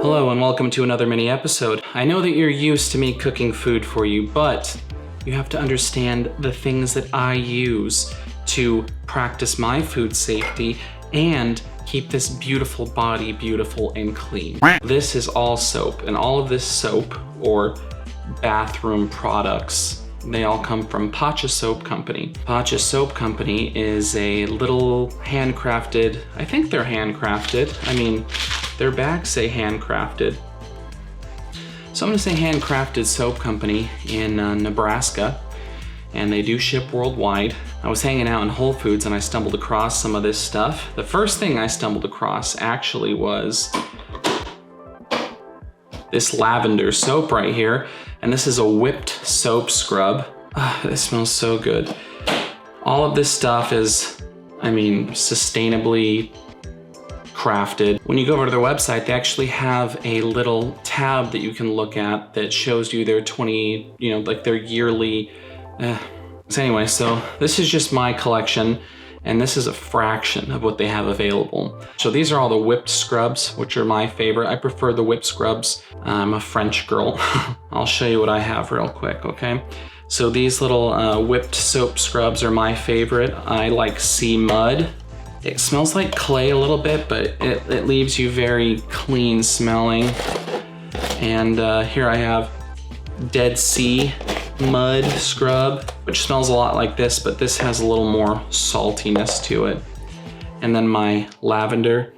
Hello and welcome to another mini episode. I know that you're used to me cooking food for you, but you have to understand the things that I use to practice my food safety and keep this beautiful body beautiful and clean. This is all soap, and all of this soap or bathroom products, they all come from Pacha Soap Company. Pacha Soap Company is a little handcrafted, I think they're handcrafted. I mean, their bags say handcrafted. So I'm gonna say handcrafted soap company in Nebraska, and they do ship worldwide. I was hanging out in Whole Foods and I stumbled across some of this stuff. The first thing I stumbled across actually was this lavender soap right here, and this is a whipped soap scrub. It smells so good. All of this stuff is, I mean, sustainably crafted. When you go over to their website, they actually have a little tab that you can look at that shows you their their yearly. So anyway, so this is just my collection, and this is a fraction of what they have available. So these are all the whipped scrubs, which are my favorite. I prefer the whipped scrubs. I'm a French girl. I'll show you what I have real quick, okay? So these little whipped soap scrubs are my favorite. I like sea mud. It smells like clay a little bit, but it leaves you very clean smelling. And here I have Dead Sea mud scrub, which smells a lot like this, but this has a little more saltiness to it. And then my lavender,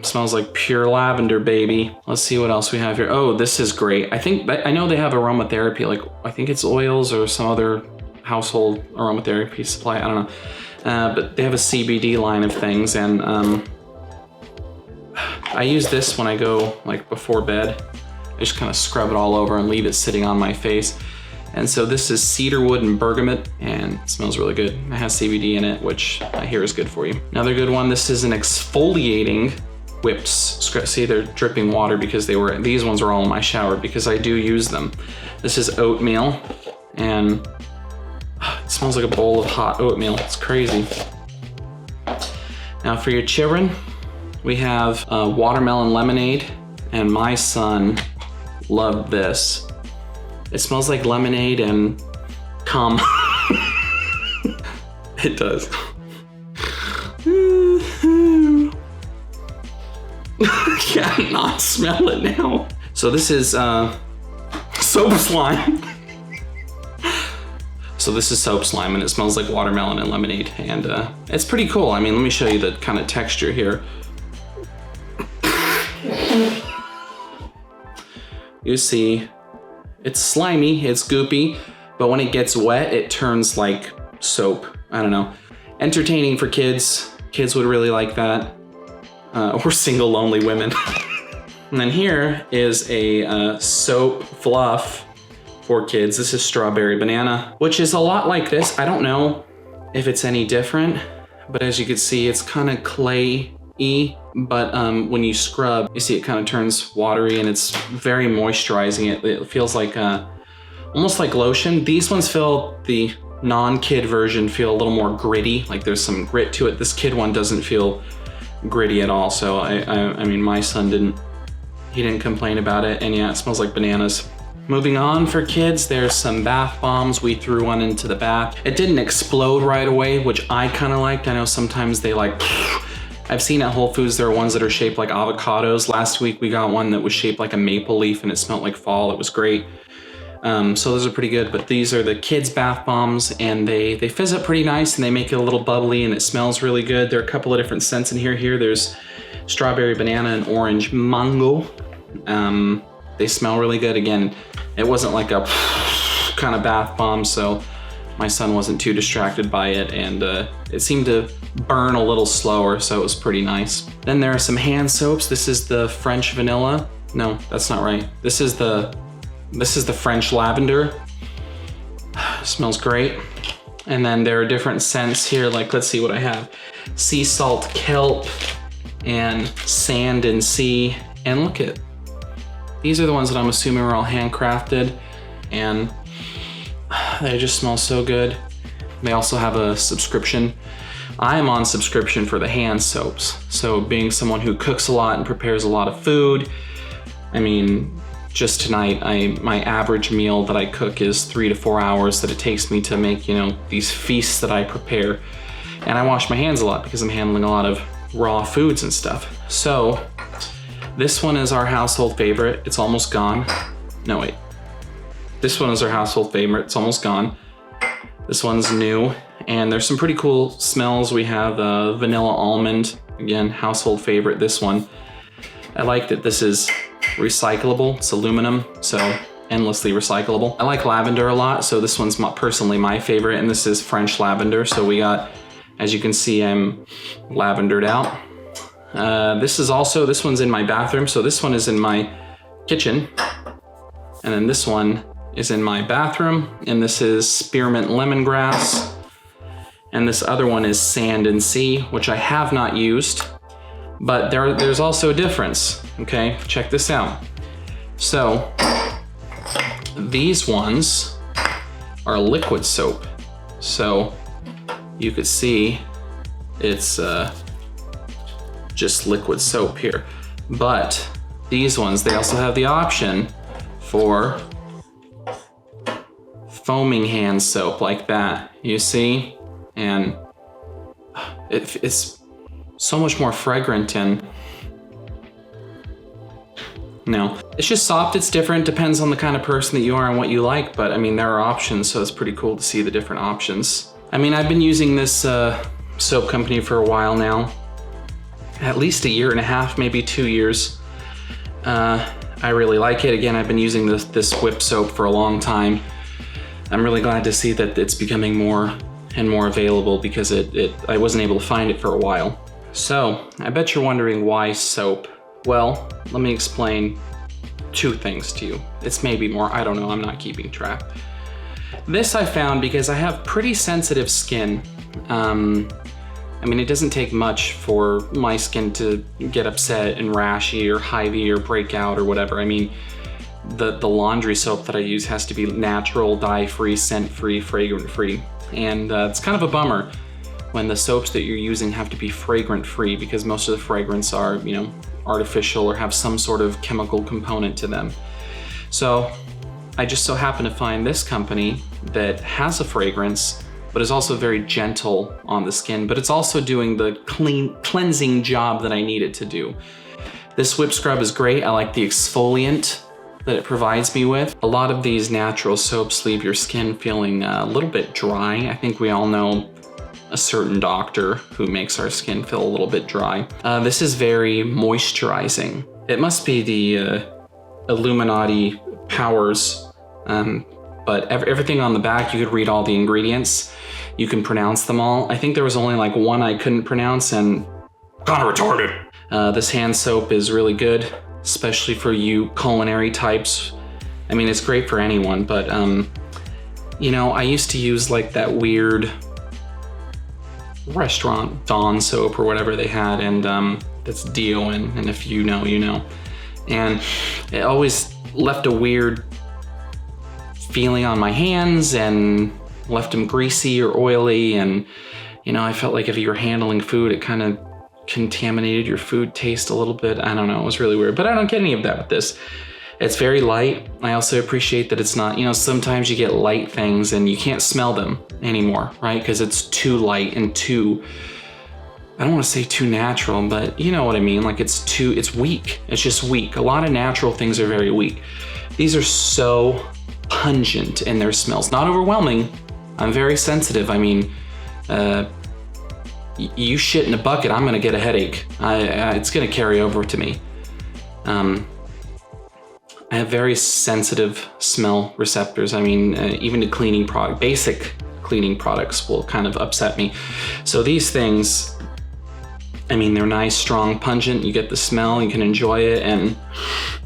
smells like pure lavender, baby. Let's see what else we have here. Oh, this is great. I know they have aromatherapy, like I think it's oils or some other household aromatherapy supply, I don't know. But they have a CBD line of things, and I use this when I go like before bed. I just kind of scrub it all over and leave it sitting on my face. And so this is cedarwood and bergamot, and it smells really good. It has CBD in it, which I hear is good for you. Another good one, this is an exfoliating whipped scrub. See, they're dripping water because these ones are all in my shower because I do use them. This is oatmeal, and it smells like a bowl of hot oatmeal. It's crazy. Now for your children, we have watermelon lemonade, and my son loved this. It smells like lemonade and cum. It does. I can't not smell it now. So this is soap slime. So this is soap slime, and it smells like watermelon and lemonade, and it's pretty cool. I mean, let me show you the kind of texture here. You see, it's slimy, it's goopy, but when it gets wet, it turns like soap. I don't know. Entertaining for kids. Kids would really like that. Or single lonely women. And then here is a soap fluff for kids. This is strawberry banana, which is a lot like this. I don't know if it's any different, but as you can see, it's kind of clay-y, but when you scrub, you see it kind of turns watery, and it's very moisturizing. It feels like almost like lotion. These ones feel, the non-kid version feel a little more gritty, like there's some grit to it. This kid one doesn't feel gritty at all, so I mean, my son didn't complain about it, and yeah, it smells like bananas. Moving on for kids, there's some bath bombs. We threw one into the bath. It didn't explode right away, which I kind of liked. I know sometimes they like, I've seen at Whole Foods, there are ones that are shaped like avocados. Last week we got one that was shaped like a maple leaf, and it smelled like fall. It was great. So those are pretty good, but these are the kids bath bombs, and they fizz up pretty nice, and they make it a little bubbly, and it smells really good. There are a couple of different scents in here. There's strawberry banana and orange mango. They smell really good. Again, it wasn't like a kind of bath bomb, so my son wasn't too distracted by it, and it seemed to burn a little slower, so it was pretty nice. Then there are some hand soaps. This is the French vanilla. No, that's not right. This is the French lavender. Smells great. And then there are different scents here, like let's see what I have. Sea salt kelp and sand and sea, and look at, these are the ones that I'm assuming are all handcrafted, and they just smell so good. They also have a subscription. I am on subscription for the hand soaps. So being someone who cooks a lot and prepares a lot of food, I mean, just tonight, my average meal that I cook is 3 to 4 hours that it takes me to make, these feasts that I prepare. And I wash my hands a lot because I'm handling a lot of raw foods and stuff. So this one is our household favorite. It's almost gone. No, wait. This one is our household favorite. It's almost gone. This one's new, and there's some pretty cool smells. We have vanilla almond, again, household favorite, this one. I like that this is recyclable. It's aluminum, so endlessly recyclable. I like lavender a lot, so this one's personally my favorite, and this is French lavender. So we got, as you can see, I'm lavendered out. This one's in my bathroom, so this one is in my kitchen. And then this one is in my bathroom, and this is spearmint lemongrass. And this other one is sand and sea, which I have not used, but there's also a difference, okay? Check this out. So these ones are liquid soap. So you could see it's just liquid soap here. But these ones, they also have the option for foaming hand soap like that, you see? And it's so much more fragrant, and it's just soft, it's different, depends on the kind of person that you are and what you like, but I mean, there are options, so it's pretty cool to see the different options. I mean, I've been using this soap company for a while now, at least a year and a half, maybe 2 years. I really like it. Again, I've been using this whip soap for a long time. I'm really glad to see that it's becoming more and more available, because I wasn't able to find it for a while. So, I bet you're wondering why soap. Well, let me explain 2 things to you. It's maybe more, I don't know, I'm not keeping track. This I found because I have pretty sensitive skin. I mean, it doesn't take much for my skin to get upset and rashy or hivey or break out or whatever. I mean, the laundry soap that I use has to be natural, dye-free, scent-free, fragrant-free. And it's kind of a bummer when the soaps that you're using have to be fragrant-free, because most of the fragrance are, artificial or have some sort of chemical component to them. So I just so happen to find this company that has a fragrance, but is also very gentle on the skin, but it's also doing the cleansing job that I need it to do. This whip scrub is great. I like the exfoliant that it provides me with. A lot of these natural soaps leave your skin feeling a little bit dry. I think we all know a certain doctor who makes our skin feel a little bit dry. This is very moisturizing. It must be the Illuminati powers, but everything on the back, you could read all the ingredients. You can pronounce them all. I think there was only like one I couldn't pronounce, and kind of retarded. This hand soap is really good, especially for you culinary types. I mean, it's great for anyone, but I used to use like that weird restaurant Dawn soap or whatever they had, and that's DON, and if you know, you know. And it always left a weird feeling on my hands and left them greasy or oily, and I felt like if you were handling food, it kind of contaminated your food taste a little bit. I don't know, it was really weird, but I don't get any of that with this. It's very light. I also appreciate that it's not, sometimes you get light things and you can't smell them anymore, right? Because it's too light and too, I don't want to say too natural, but you know what I mean? Like it's weak. It's just weak. A lot of natural things are very weak. These are so pungent in their smells. Not overwhelming. I'm very sensitive. I mean, you shit in a bucket, I'm gonna get a headache. It's gonna carry over to me. I have very sensitive smell receptors. I mean, even to cleaning product, basic cleaning products will kind of upset me. So these things, I mean, they're nice, strong, pungent. You get the smell, you can enjoy it. And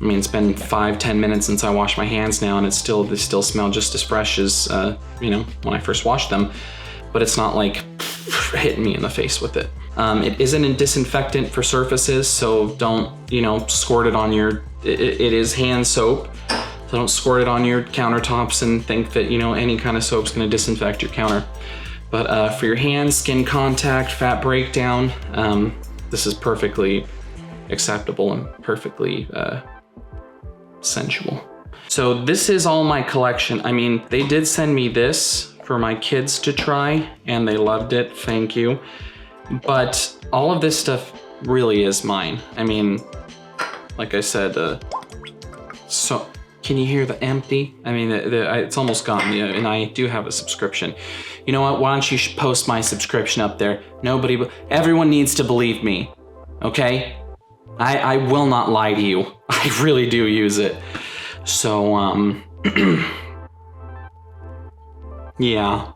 I mean, it's been 5-10 minutes since I washed my hands now, and they still smell just as fresh as, when I first washed them, but it's not like hitting me in the face with it. It isn't a disinfectant for surfaces, so don't, squirt it on your, it is hand soap, so don't squirt it on your countertops and think that, any kind of soap's gonna disinfect your counter. But for your hands, skin contact, fat breakdown, this is perfectly acceptable and perfectly sensual. So this is all my collection. I mean, they did send me this for my kids to try and they loved it, thank you. But all of this stuff really is mine. I mean, like I said, so can you hear the empty? I mean, it's almost gone, and I do have a subscription. You know what, why don't you post my subscription up there? Everyone needs to believe me, okay? I will not lie to you. I really do use it. So, yeah.